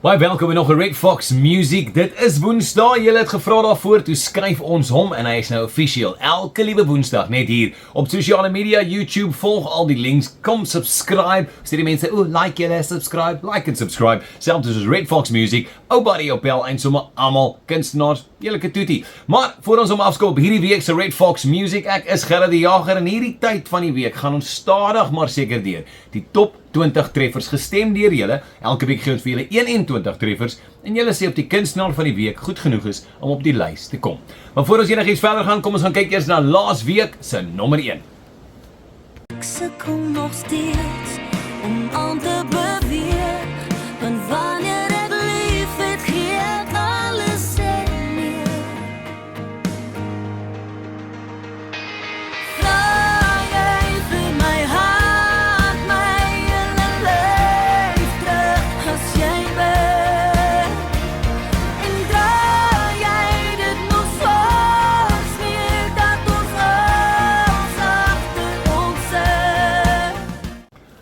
Baie welkom by nog 'n Red Fox Music. Dit is Woensdag. Julle het gevra daarvoor, toe skryf ons hom en hy is nou officieel. Elke liewe Woensdag net hier op sosiale media, YouTube, volg al die links, kom subscribe. Sê die mense, like julle, subscribe, like en subscribe. Selfs soos Red Fox Music, Buddy Opel en sommer almal kunstenaars, julle katoetie. Maar voor ons afskop op hierdie week se Red Fox Music, ek is Gerard die Jager en hierdie tyd van die week gaan ons stadig maar seker deur die top 20 treffers gestem deur julle. Elke week gee ons vir julle 21 treffers en julle sê op die kunstenaar van die week goed genoeg is om op die lys te kom. Maar voor ons enigiets verder gaan, kom ons gaan kyk eers na laas week se nommer 1. Ek sukkel nog steeds om aan te beweeg, want wanneer ek lief het, gee ek alles en meer. Draai jy vir my hart, my hele leef terug as jy wil, en draai jy dit nog soms weer, dat ons alles agter ons is.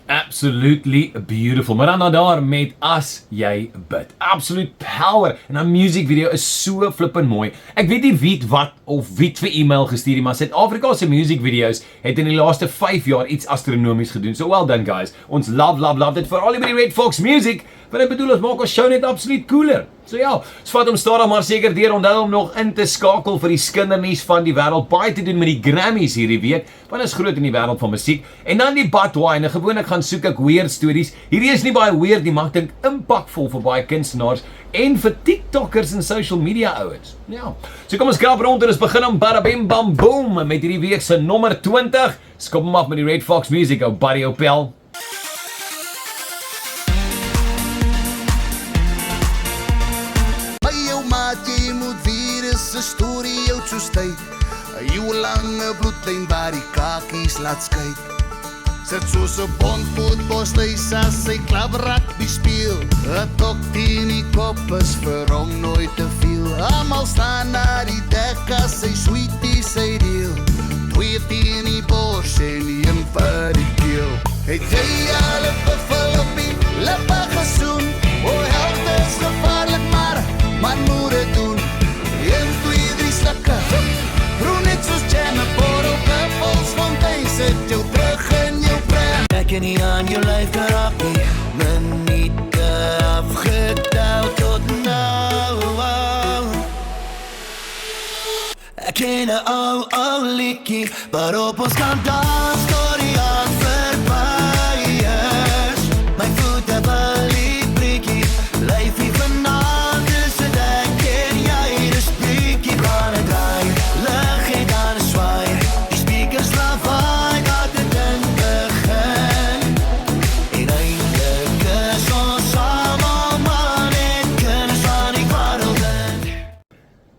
Absolutely beautiful. Maar dan daar met As Jy Bid. Absolute power. En haar music video is so flippend mooi. Ek weet nie wie wat of wie vir e-mail gestuur, maar Suid-Afrika se music video's het in die laaste 5 jaar iets astronomies gedoen. So well done guys. Ons love dit vir al die Red Fox Music. Wat ek bedoel, ons maak ons show net absoluut cooler. So ja, vat hom stadig maar seker deur, onthou om nog in te skakel vir die skindernuus van die wêreld. Baie te doen met die Grammys hierdie week, want is groot in die wêreld van musiek. En dan die Budwine, gewoonlik gaan soek ek weird stories. Hierdie is nie baie weird nie, maar ek dink impakvol vir baie kunstenaars en vir TikTokers en social media ouens. Ja. So kom ons krap rond en ons begin om Badabim Bam Boom met hierdie week se nommer 20. Skop hom af met die Red Fox Music, Buddy Opel. Jy moet weer is 'n storie jou so stay. Jou lange bloedlyn waar die kakies laat skei. Sit soos 'n bondvoetballslys as sy klap rugby speel. 'n tok in die kop is vir hom nooit te veel. Almal staan na die dek as sy sweetie sy deel. 2 in die bors en 'n vir die keel. Het jy al 'n buffel op die lippe gesoen? Held is gevaarlik maar moet het doen. 1, 2, 3 slakke. Roe net soos jam, 'n bottle buffels fontein. Sit jou terug in jou brein. Ek ken nie aan jou lyf terapie. Minute afgetel tot nou. Ek ken 'n ou liedjie waarop ons kan dans tot die aand verby is. My voete belief breekie, lyfie vanaand is het ek en jy. Dus breekie kan het draai, lig en dan zwaai. Die speakers lawaai dat het in begin. En eindelijk is ons samen man en kennis van die kwarrelwind.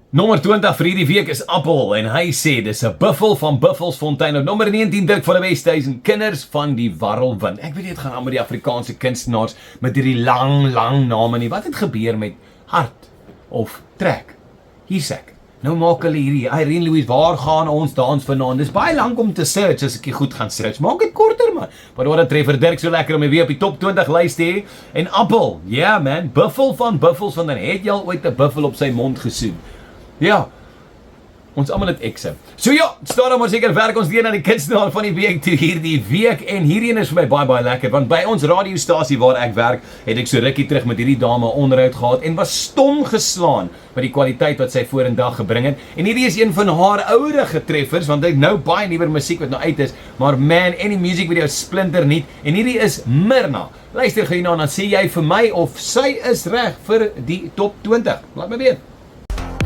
Nommer 20 vir hierdie week is Appel en hy sê dis 'n buffel van Buffelsfontein. Op nommer 19 Dirk van die Westhuizen, Kinders van die Warrelwind. Ek weet nie, het gaan aan met die Afrikaanse kunstenaars met hierdie lang name nie. Wat het gebeur met Hart of Trek? Hier's ek. Nou maak hulle hierdie, Irene Louise, waar gaan ons dans vanaand? Dis baie lank om te search as ek goed gaan search. Maak dit korter man. Maar wat 'n treffer, Dirk, so lekker om weer op die top 20 lys te hê. En Appel, yeah man, buffel van buffels, want dan het jy al ooit 'n buffel op sy mond gesoen. Ja, ons almal het ekse. So ja, stadig maar seker werk ons weer na die kunstenaar van die week toe hierdie week. En hierdie is vir my baie lekker, want by ons radiostasie waar ek werk, het ek so rukkie terug met hierdie dame onderhoud gehad en was stom geslaan met die kwaliteit wat sy vorendag gebring het. En hierdie is een van haar ouerige treffers, want ek nou baie nuwer musiek wat nou uit is, maar man, en die music video splinter nie. En hierdie is Myrna. Luister gou hierna, dan sê jy vir my of sy is reg vir die top 20. Laat my weet.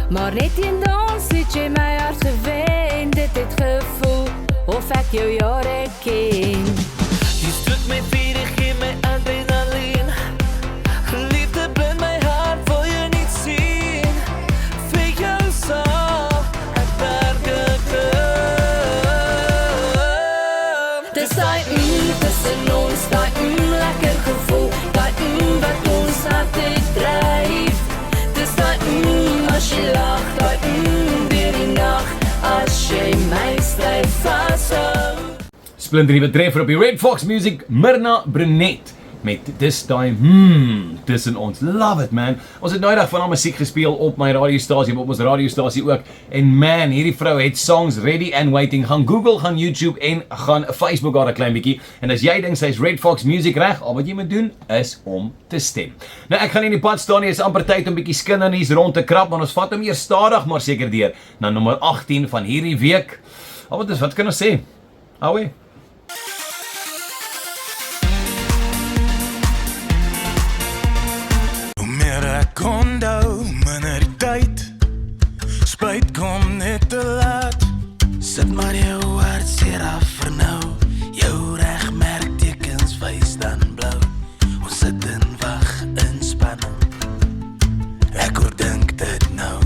Maar net in dans het jy my hart gewen. Dit het gevoel of ek jou jare ken. Jy stoot my vierde, gee my adrenaline. Geliefde blind my hart, wil jy niet sien. Vir jou sal ek werklik doen. Dis die tussen ons, die lekker gevoel. Die wat ons harte dryf. Dis die as jy lag, die weer die nacht. As jy my styf vashou. Splinter nuwe treffer op die Red Fox Music, Myrna Brunet. met dis daai tussen ons. Love it man. Ons het nou dag van haar musiek gespeel op my radiostasie, op ons radiostasie ook. En man, hierdie vrou het songs ready and waiting. Gaan Google, gaan YouTube en gaan Facebook haar 'n klein bietjie. En as jy dink sy's Red Fox Music reg, al wat jy moet doen is om te stem. Nou ek gaan in die pad staan nie, is amper tyd om bietjie skindernies rond te krap, maar ons vat hom eers stadig maar seker deur na nommer 18 van hierdie week. Wat kan ons sê? Awe. Kondo, minder tyd, spyt kom net te laat. Sit maar jou hartseer af vir nou, jou regmerktekens wys dan blou. Ons sit en wag in spanning, ek oordink dit nou.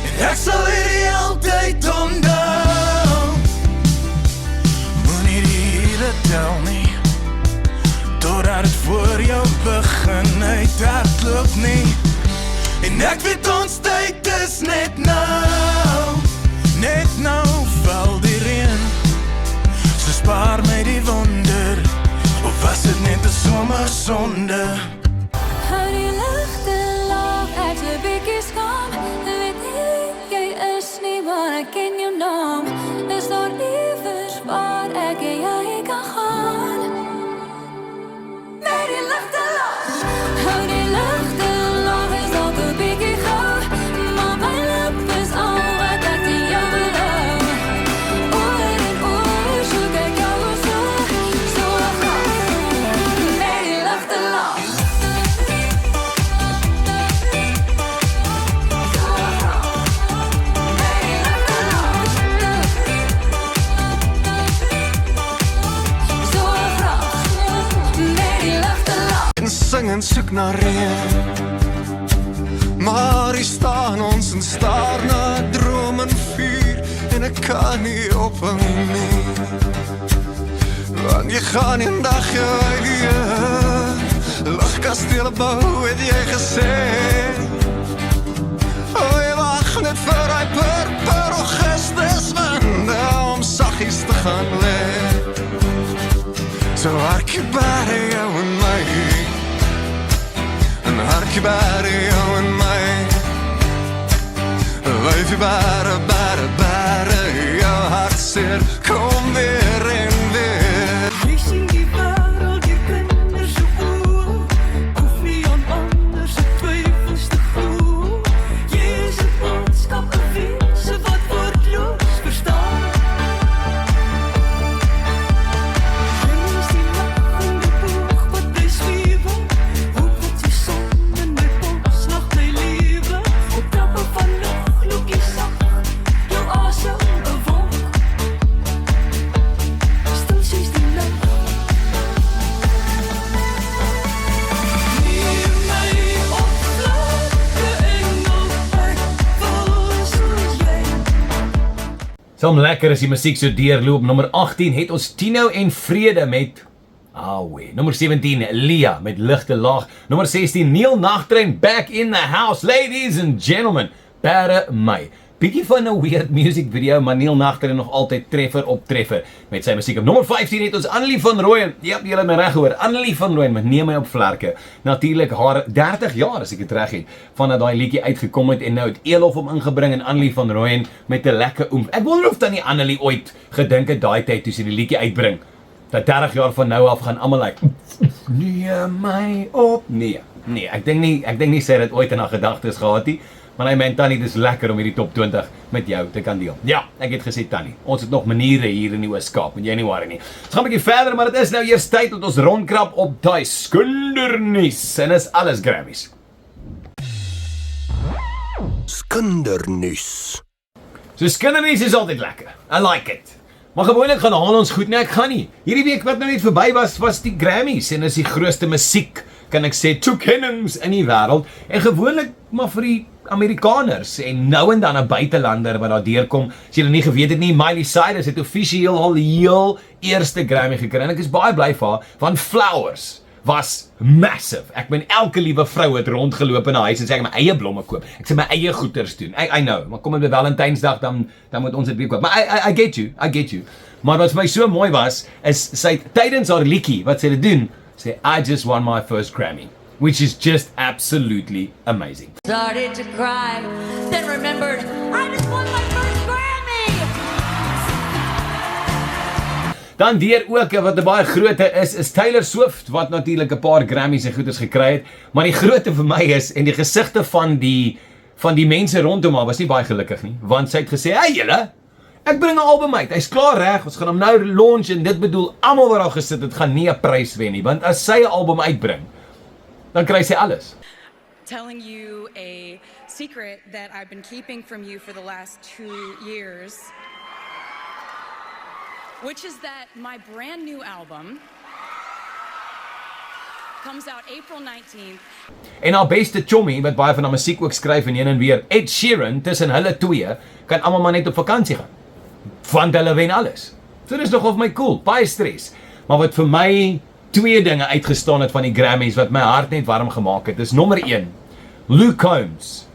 En ek sal hierdie altyd onthou, moenie die hele tel nie, totdat het voor jou begin uithardloop nie. En ek weet ons tyd is net nou val die reën. So spaar my die wonder, of was dit net 'n somersonde? Hou die ligte laag, ek's 'n bietjie skaam. Weet nie, jy is nie, maar ek ken jou naam. Is daar iewers waar ek en jy kan gaan? Met die ligte laag, hou die ligte laag, is dalk 'n bietjie gauw, maar my lip is al wat ek in jou beloof. Oor en oor soek ek jou so graag. Met die ligte laag. Sing en soek na reën, maar hier staan ons en staar na droom en vuur, en ek kan nie ophou nie, want jy gaan een dag jou eie luchtkastele bou, het jy gesê. O, jy wacht net vir hy purper Augustus winde, om saggies te gaan leer, so harkie bare jou en my, hartjie bare jou en my, lyfie bare, jou hartseer, kom weer en weer. Jy sien die wêreld, jy kinders so voel, hoef nie aan anders se twyfels te voel. Jy is 'n boodskap, 'n wese wat woordloos verstaan. Jy is die lachende boog wat bly zwewe, hoop wat jy son in my pols lag my liewe. Op trappe van nog, loop jy sag, jou asem 'n wolk. Stil soos die nag. Neem my op vlakke engel, ek wil soos jy. Som lekker as die musiek so deurloop. Nommer 18 het ons Tino en Vrede met Awe. Nommer 17 Lia met Ligte Laag. Nommer 16 Neil Nagtrein back in the house. Ladies and gentlemen, Bare My. Bietjie van 'n weird music video, maar Neil Nagtrein nog altyd treffer op treffer met sy musiek. Op nommer 15 het ons Annelie van Rooyen. Ja, julle het my reg gehoor. Annelie van Rooyen met Neem My op Vlerke. Natuurlik haar 30 jaar as ek dit reg het, vandat daai liedjie uitgekom het en nou het Elof hom ingebring en Annelie van Rooyen met 'n lekker oom. Ek wonder of dan nie Annelie ooit gedink het daai tyd toe sy die liedjie uitbring, dat 30 jaar van nou af gaan almal like Neem My op. Nee, ek dink nie sy het dit ooit in haar gedagtes gehad nie. Maar hy meen Tannie, dis lekker om hierdie top 20 met jou te kan deel. Ja, ek het gesê Tannie, ons het nog maniere hier in die Oos-Kaap, moet jy nie worry nie. Ons gaan 'n bietjie verder, maar dit is nou eers tyd dat ons rondkrap op daai skindernuus en is alles Grammys. Skindernuus. So skindernuus is altyd lekker. I like it. Maar gewoonlik gaan haal ons goed, nee ek gaan nie. Hierdie week wat nou net verby was die Grammys en is die grootste musiek, kan ek sê, toekennings in die wêreld. En gewoonlik maar vir die Amerikaners en nou en dan 'n buitelander wat daar deurkom. As jy nie geweet het nie, Miley Cyrus het offisieel al die heel eerste Grammy gekry en ek is baie bly vir haar, want Flowers was massive. Ek meen elke liewe vrou het rondgeloop in 'n huis en sê ek my eie blomme koop. Ek sê my eie goeders doen. I know, maar kom dit by Valentynsdag dan moet ons dit weer koop. Maar I get you. Maar wat vir my so mooi was is sy tydens haar liedjie wat sy dit doen, sê, I just won my first Grammy, which is just absolutely amazing. Started to cry, then remembered I just won my first Grammy. Dan deur ook wat 'n baie groote is Taylor Swift, wat natuurlik 'n paar Grammys en goeders gekry het, maar die groote vir my is, en die gesigte van die mense rondom haar was nie baie gelukkig nie, want sy het gesê, hey julle, ek bring 'n album uit, hy's klaar reg, ons gaan hom nou launch, en dit bedoel, almal wat daar gesit het, gaan nie 'n prys wen nie, want as sy 'n album uitbring, dan kry sy alles. Telling you a secret that I've been keeping from you for the last 2 years, which is that my brand new album comes out April 19th. En haar beste chommy, wat baie van haar musiek ook skryf en heen en weer, Ed Sheeran, tussen hulle twee, kan almal maar net op vakansie gaan. Want hulle wen alles. So dis nog of my cool, baie stres. Maar wat vir my twee dinge uitgestaan het van die Grammys, wat my hart net warm gemaak het, is nommer 1, Luke Combs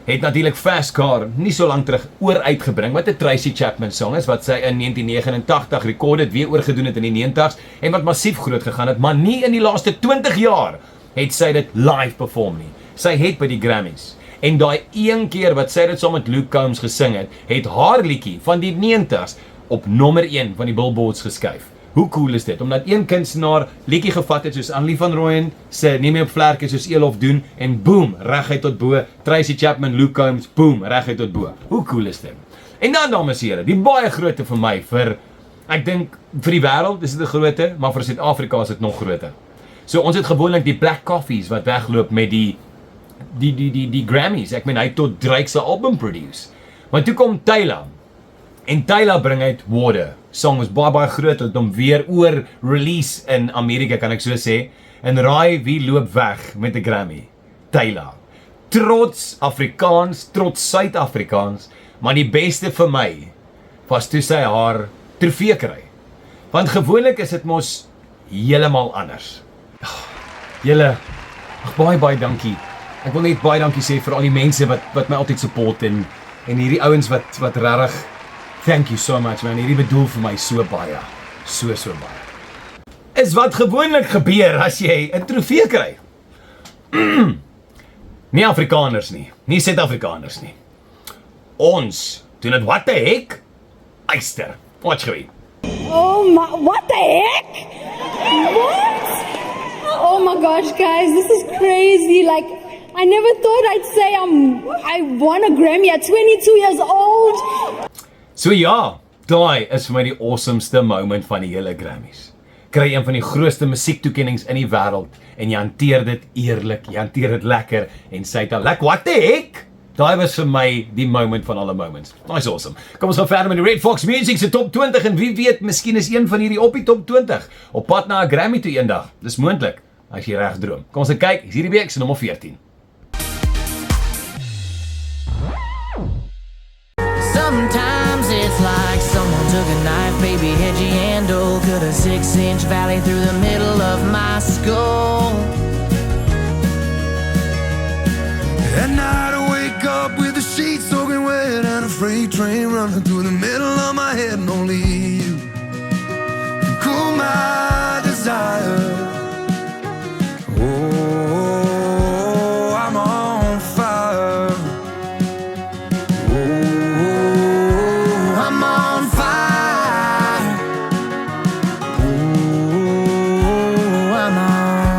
het natuurlik Fast Car nie so lank terug oor uitgebring, wat 'n Tracy Chapman song is, wat sy in 1989 rekord het, weer oorgedoen het in die 90s, en wat massief groot gegaan het, maar nie in die laaste 20 jaar het sy dit live perform nie. Sy het by die Grammys, en daai een keer wat sy dit saam met Luke Combs gesing het haar liedjie van die 90s op nommer 1 van die Billboards geskuif. Hoe cool is dit, omdat een kunstenaar liedjie gevat het soos Annelie van Rooyen se Neem My Op Vlerke soos Elof doen, en boom, reguit tot bo, Tracy Chapman, Luke Combs, boom, reguit tot bo. Hoe cool is dit? En dan, dames en here, die baie grootte vir my, ek dink, vir die wêreld is dit 'n grootte, maar vir Suid-Afrika is dit nog groter. So ons het gewoonlik die Black Coffees wat wegloop met die Grammys, ek meen, hy het tot Drake se album produce. Maar toe kom Taylor, en Taylor bring uit Water. Song was baie groot, het hom weer oor release in Amerika, kan ek so sê. En raai wie loop weg met 'n Grammy? Taylor. Trots Afrikaans, trots Suid-Afrikaans, maar die beste vir my was toe sy haar trofee kry. Want gewoonlik is dit mos heeltemal anders. Julle, baie dankie. Ek wil net baie dankie sê vir al die mense wat my altyd support, en hierdie ouens wat regtig, thank you so much man, hierdie bedoel vir my so baie, so baie. Is wat gewoonlik gebeur as jy 'n trofee kry. Nie Afrikaners nie Suid-Afrikaners nie. Ons doen dit, what the heck? Eyster, watch gou. Oh my, what the heck? What? Oh my gosh, guys, this is crazy. Like, I never thought I'd say I won a Grammy at 22 years old. So ja, daai is vir my die awesomeste moment van die hele Grammys. Kry een van die grootste musiektoekennings in die wêreld, en jy hanteer dit eerlik, jy hanteer dit lekker, en sê dit like, what the heck? Daai was vir my die moment van alle moments. Nice, awesome. Kom ons gaan verder met die Red Fox Music se top 20, en wie weet, miskien is een van hierdie op die top 20, op pad na 'n Grammy toe eendag. Dis moontlik, as jy reg droom. Kom ons kyk, is hierdie week se nommer 14. Sometimes it's like someone took a knife, baby, edgy handle, cut a 6-inch valley through the middle of my skull. At night I wake up with the sheets soaking wet and a freight train running through the middle of my head, and only you can cool my desire. Oh, I'm on fire. Oh, I'm on fire. Oh, I'm on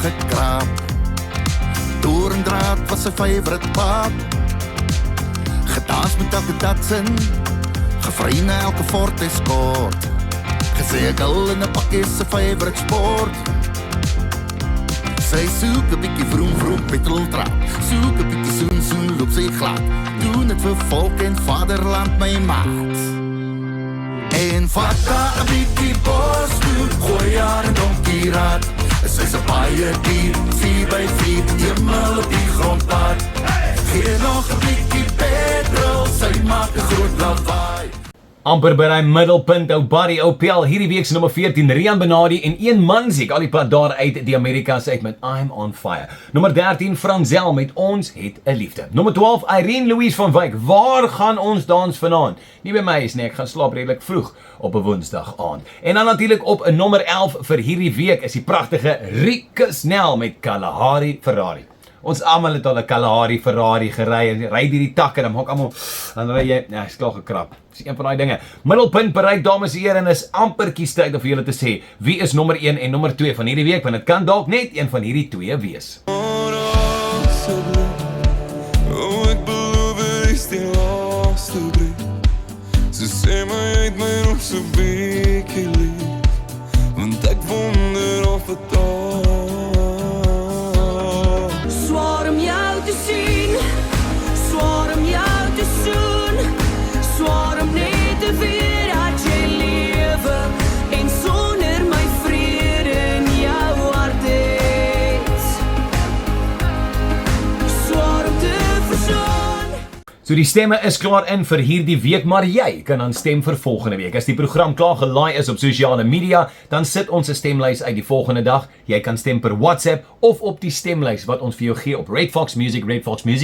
gekraap. Doorndraad was sy favorite pad. Gedans met elke Datsun, gevry na elke Ford Escort. Gesegel in 'n pakkie sy favorite sport. Sy soek 'n bietjie vroom petroltrap. Soek 'n bietjie soen loop sy glad. Doen dit vir volk en vaderland my maat. En vat daar 'n bietjie bos toe, gooi haar in donkie raad. Sy is 'n baie dier, 4x4, eenmal op die grondpad. Gee nog 'n bietjie petrol, sy maak 'n groot lawaai. Amper by die middelpunt, ou Barry, ou Pel, hierdie week se nommer 14, Rian Benadi en een man siek al die pad daar uit die Amerikas uit met I'm on Fire. Nommer 13, Franzel met Ons het 'n liefde. Nommer 12, Irene Louise van Wyk, Waar gaan ons dans vanaand? Nie by my is nie, ek gaan slaap redelik vroeg op 'n Woensdag aand. En dan natuurlik op 'n nommer 11 vir hierdie week is die pragtige Rieke Snell met Kalahari Ferrari. Ons almal het al 'n Kalahari Ferrari gery en ry hierdie takke, dan maak almal, dan ry jy, ja, is klaar gekrap. Dis een van daai dinge. Middelpunt bereik, dames en here, en is amper kiestyd om vir julle te sê wie is nommer 1 en nommer 2 van hierdie week, want dit kan dalk net een van hierdie twee wees. Ek beloof dit is die laaste brief. Sy sê my uit my nog so bietjie lief, want ek wonder of het Swaar om jou te sien, swaar om jou te soen, swaar om net te weet dat jy lewe en sonder my vrede in jou hart het. Swaar om te versoen. So die stemme is klaar in vir hierdie week, maar jy kan dan stem vir volgende week. As die program klaar gelaai is op sosiale media, dan sit ons 'n stemlys uit die volgende dag. Jy kan stem per WhatsApp of op die stemlys wat ons vir jou gee op Red Fox Music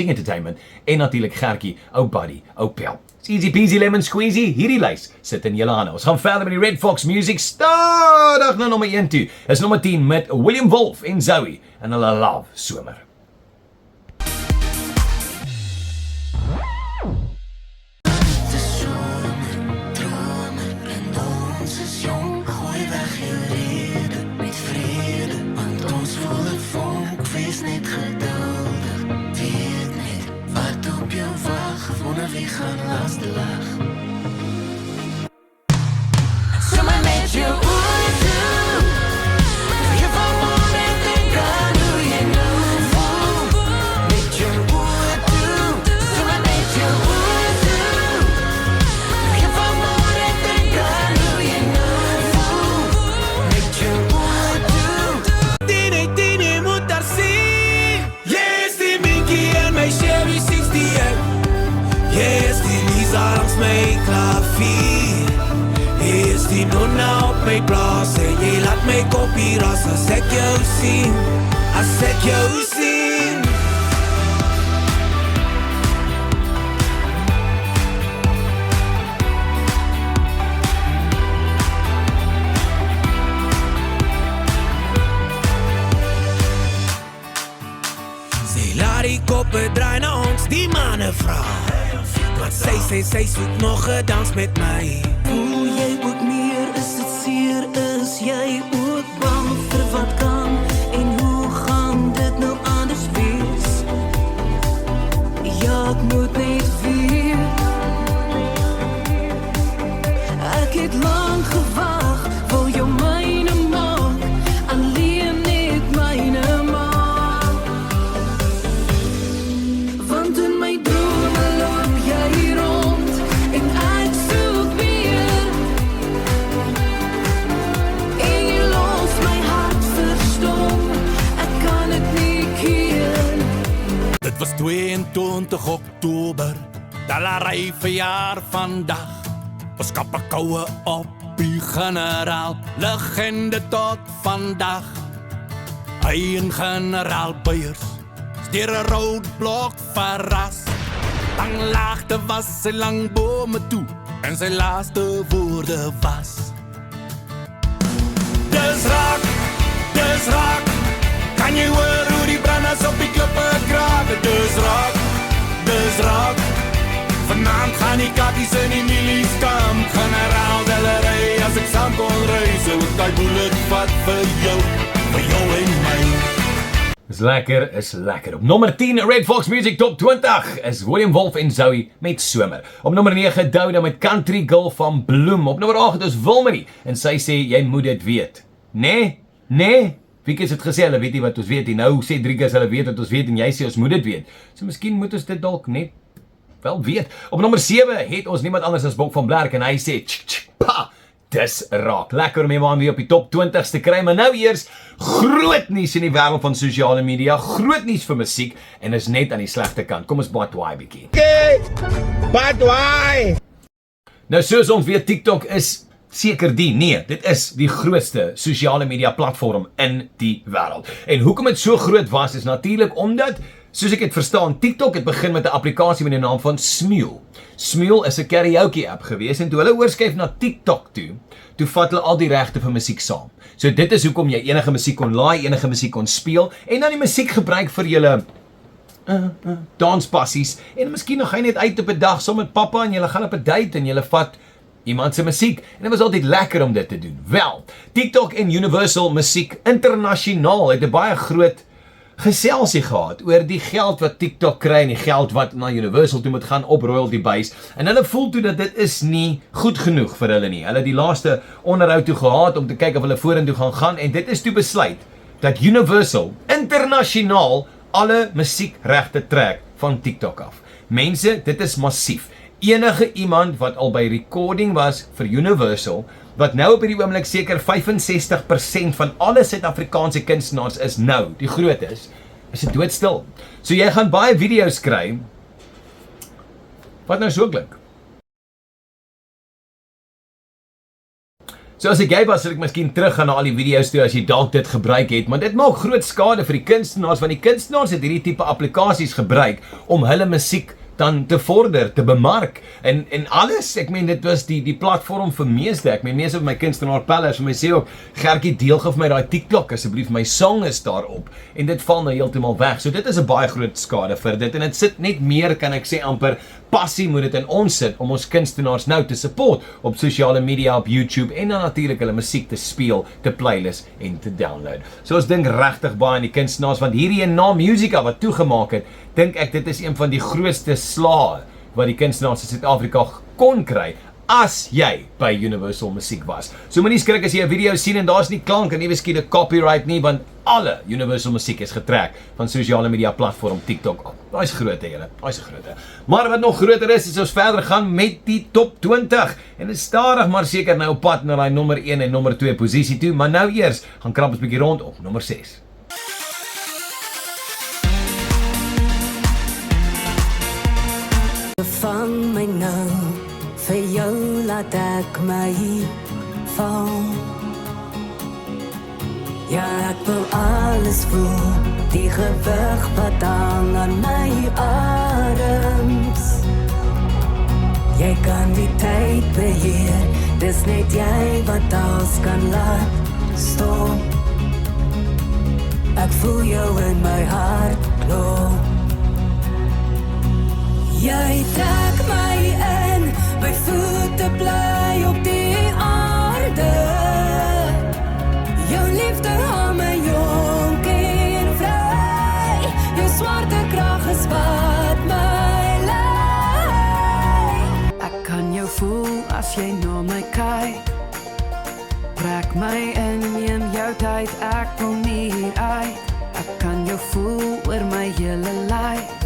Entertainment en natuurlik Gertjie, ou Buddy, ou Pel. It's easy peasy lemon squeezy, hierdie lys sit in julle hande. Ons gaan verder met die Red Fox Music, stadig na nommer 1 toe. Is nommer 10 met William Wolf en Zoe en hulle Love Somer. Wie gaan laaste lag? Sommer met jou oor toe, je vanmorgen denk aan hoe je nu voelt. Met jou oor toe, Sommer met jou oor toe, je vanmorgen denk aan hoe je nu voelt. met jou oor toe. Tine moet daar zien. Yes, die Minky en my Chevy 68. Yes, die Lisa langs my klavier. Yes, die nonna op my plaas en jy laat my kopie ras as ek jou sien. As ek jou sien. Sy laat die koppe draai na ons, die manne vra. Want sy soek nog 'n dans met my. Voel jy ook meer, is dit seer, is jy ook bang vir wat kan en hoe gaan dit nou anders wees? Ja, ek moet net weet. Ek het lang gewag, wil jou myne maak, alleen net myne maak. Want in my drome loop jy rond en ek soek weer. En jy los my hart verstom, ek kan dit nie keer. Dit was 22 Oktober, Dalarey verjaar vandag. Ons kapperkoue op die generaal, legende tot vandag. Hy en generaal Beyers, deur 'n roadblok verras. Lang laagte was sy lang bome toe, en sy laaste woorde was: Dis raak, kan jy hoor hoe die branders op die klippe kraak? Dis raak, vanaand gaan die kakkies in die milies kamp. Generaal Dalarey, as ek saam kon reis, sou ek die bullet vat vir jou en my. Is lekker. Op nommer 10, Red Fox Music Top 20 is William Wolf en Zoe met Somer. Op nommer 9, Douda met Country Girl van Bloem. Op nommer 8 is Wilmarie en sy sê, jy moet dit weet. Nee, wie het dit gesê, hulle weet nie wat ons weet nie. Nou sê Driekus, hulle weet wat ons weet en jy sê, ons moet dit weet. So miskien moet ons dit dalk net wel weet. Op nommer 7 het ons niemand anders as Bob van Blerk en hy sê, pa, dis raak. Lekker om iemand weer op die top 20s te kry, maar nou eers groot nuus in die wêreld van sosiale media, groot nuus vir musiek en is net aan die slegte kant. Kom ons bad waai bietjie. Nou soos ons weet, TikTok is seker dit is die grootste sosiale media platform in die wêreld. En hoekom dit so groot was, is natuurlik omdat, soos ek het verstaan, TikTok het begin met 'n applikasie met die naam van Smule. Smule is 'n karaoke app gewees en toe hulle oorskuif na TikTok toe vat hulle al die regte vir musiek saam. So dit is hoekom jy enige musiek kon laai, enige musiek kon speel en dan die musiek gebruik vir julle danspassies en miskien nog gaan net uit op 'n dag saam met pappa en julle gaan op 'n date en julle vat iemand se musiek en dit was altyd lekker om dit te doen. Wel, TikTok en Universal Musiek internasionaal het 'n baie groot geselsie gehad oor die geld wat TikTok kry en die geld wat na Universal toe moet gaan op royalty base en hulle voel toe dat dit is nie goed genoeg vir hulle nie. Hulle het die laaste onderhoud toe gehad om te kyk of hulle vorentoe gaan en dit is toe besluit dat Universal internasionaal alle musiekregte trek van TikTok af. Mense, dit is massief. Enige iemand wat al by recording was vir Universal, wat nou op hierdie oomblik seker 65% van alle Suid-Afrikaanse kunstenaars is nou, die groot is dit doodstil. So jy gaan baie video's kry, wat nou so klink. So as ek jy was, sal ek miskien terug gaan na al die video's toe as jy dalk dit gebruik het, maar dit maak groot skade vir die kunstenaars, want die kunstenaars het hierdie tipe applikasies gebruik om hulle musiek dan te vorder, te bemark en alles, ek meen dit was die platform vir meeste, ek meen meeste van my kunstenaar Pelle, vir my sê ook, Gertjie deel gif my daai TikTok, asseblief my song is daarop, en dit val nou heeltemal weg, so dit is 'n baie groot skade vir dit, en dit sit net meer, kan ek sê amper, passie moet dit in ons sit, om ons kunstenaars nou te support, op sosiale media, op YouTube, en dan natuurlik hulle musiek te speel, te playlist en te download. So ons dink regtig baie aan die kunstenaars, want hierdie Na Musica wat toegemaak het, dink ek dit is een van die grootste slae wat die kunstenaars in Suid-Afrika kon kry as jy by Universal Musiek was. So moenie skrik as jy 'n video sien en daar's nie klank en nie miskien 'n copyright nie, want alle Universal Musiek is getrek van sosiale media platform TikTok af. Daai is groot, julle. Daai is groot. Maar wat nog groter is ons verder gaan met die top 20 en dit is stadig maar seker nou op pad na daai nommer 1 en nommer 2 posisie toe, maar nou eers gaan krap ons bietjie rond op nommer 6. Vang my nou, vir jou laat ek my val. Ja, ek wil alles voel, die gewig wat hang aan my arms. Jy kan die tyd beheer, dis net jy wat alles kan laat stop. Ek voel jou in my hart klop. Jy trek my in, my voete bly op die aarde. Jou liefde hou my jonk en vry. Jou swarte krag is wat my lei. Ek kan jou voel as jy na my kyk. Trek my in, neem jou tyd, ek wil nie uit. Ek kan jou voel oor my hele lyf.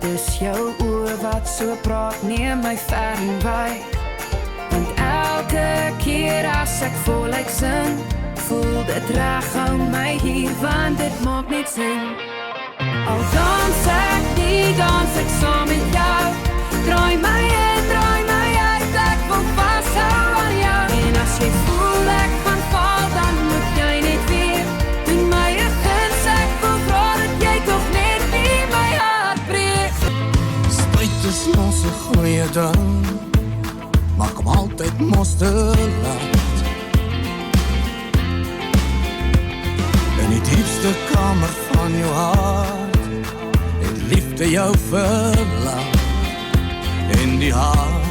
Dis jou oor wat so praat, neem my ver en wyd. Want elke keer as ek voluit sing, voel dit reg, hou my hier, want dit maak net sin. Al dans ek nie, dans ek saam met jou. Draai my in, draai my uit, ek wil vashou aan jou. En as jy voel ek gaan val, dan moet jy net weer doen my 'n guns, ek wil vra dat jy tog net nie my hart breek. Spyt is mos 'n goeie ding, maar kom altyd mos te laat. In die diepste kamer van jou hart het liefde jou verlaat. En die hart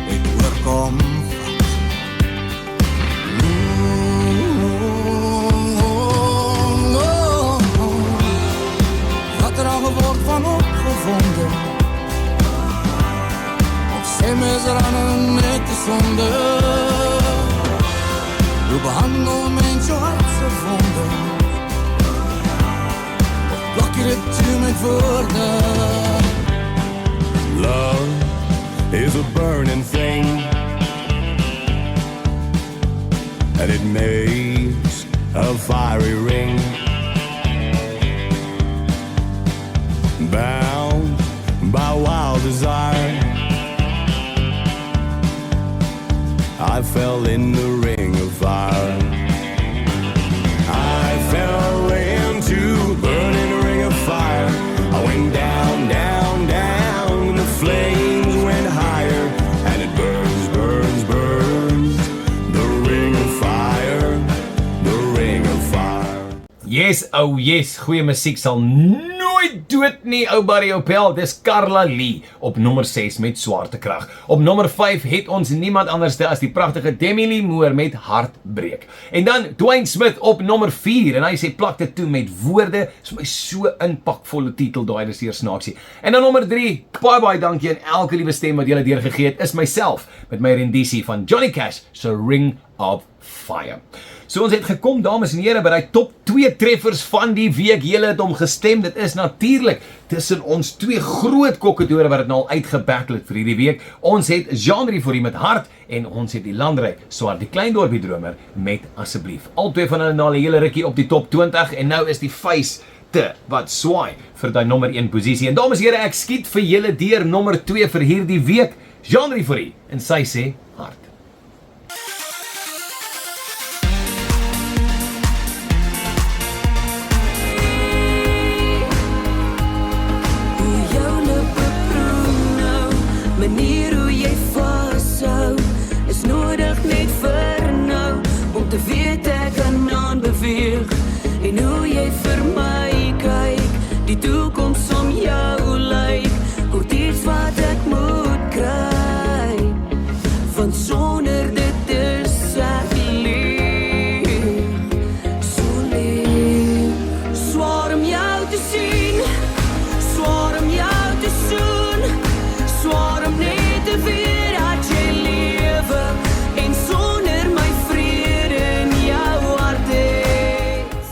het oorkom vat. wonder. Ons sê mens ranen net die sonde. Hoe behandel mens jou hartse wonder? Of blok jy dit toe met woorde? Love is a burning thing, and it makes a fiery ring. Bound by wild desire, I fell in the ring of fire. I fell into a burning ring of fire. I went down, down, down, and the flames went higher, and it burns, burns, burns. The ring of fire, the ring of fire. Yes, oh yes, goeie musiek sal nooit dood nie, ou Barry Opel. Dis Carla Lee op nommer 6 met Swaartekrag. Op nommer 5 het ons niemand anders as die pragtige Demi Lee Moore met Hartbreek. En dan Dwayne Smith op nommer 4 en hy sê plak dit toe met woorde. Is my so impakvolle titel daai, dis eers snaaksie. En dan nommer 3, baie dankie aan elke liewe stem wat julle deurgegee het, is myself met my rendisie van Johnny Cash se Ring of Fire. So ons het gekom, dames en here, by die top 2 treffers van die week. Julle het hom gestem. Dit is natuurlik tussen ons 2 groot kokkedore wat het nou al uitgebattle het vir hierdie week. Ons het Jean Rivori met Hart en ons het die Landryk Swart, die klein dorpie dromer met Asseblief. Al twee van hulle na 'n hele rukkie op die top 20 en nou is die face wat swaai vir die nommer 1 posisie. En dames en here, ek skiet vir julle deur nommer 2 vir hierdie week, Jean Rivori, en sy sê Hart. Manier hoe jy vashou is nodig net vir nou, om te weet ek kan aanbeweeg en hoe jy vir my kyk, die toekoms om jou lyk, kort iets wat ek moet kry, want sonder dit is ek leeg, so leeg, swaar om jou te sien, swaar om jou te soen, swaar om net te weet dat jy lewe en sonder my vrede in jou hart het.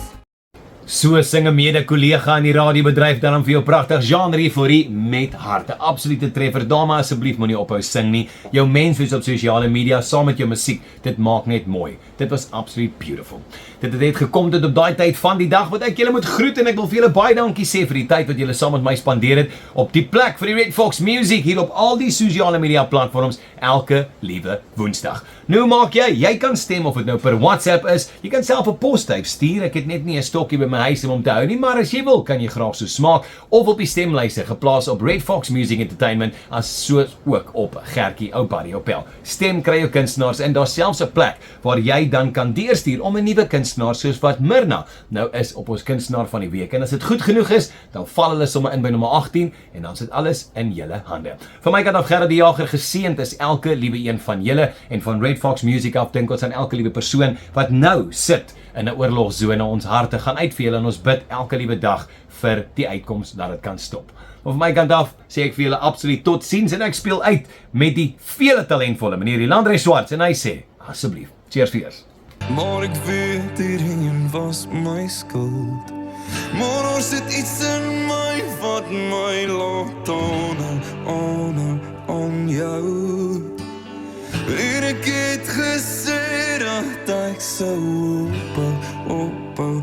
So sing 'n mede-kollega in die radiobedryf dan vir jou pragtig Jean Rivori met Hart. 'n Absolute treffer. Dame, asseblief moenie ophou sing nie. Jou menswees op sosiale media saam met jou musiek, dit maak net mooi. Dit was absolute beautiful. Dit het gekom tot op daai tyd van die dag wat ek julle moet groet en ek wil vir julle baie dankie sê vir die tyd wat julle saam met my spandeer het op die plek vir die Red Fox Music hier op al die sosiale media platforms elke liewe Woensdag. Nou maak jy kan stem of dit nou per WhatsApp is. Jy kan self 'n post-type stuur. Ek het net nie 'n stokkie by my huis om te hou nie, maar as jy wil, kan jy graag so smaak of op die stemlyste geplaas op Red Fox Music Entertainment as soos ook op Gertjie ou Barry Opel. Stem kry jou kunstenaars en daar's selfs 'n plek waar jy dan kan deurstuur om 'n nuwe kunstenaar soos wat Myrna nou is op ons kunstenaar van die week. En as dit goed genoeg is, dan val hulle sommer in by nommer 18 en dan sit alles in julle hande. Van my kant af Gerard die Jager, geseënd is elke liewe een van julle en van Red Fox Music af dink ons aan elke liewe persoon wat nou sit in 'n oorlogsone. Ons harte gaan uit vir julle en ons bid elke liewe dag vir die uitkoms dat dit kan stop. Van my kant af sê ek vir julle absoluut totsiens en ek speel uit met die vele talentvolle meneer Landryk Swart en hy sê asseblief, cheers vir eers. Maar ek weet hierin was my skuld, maar ons het iets in my wat my laat aan jou. En ek het gesê dat ek sou ophou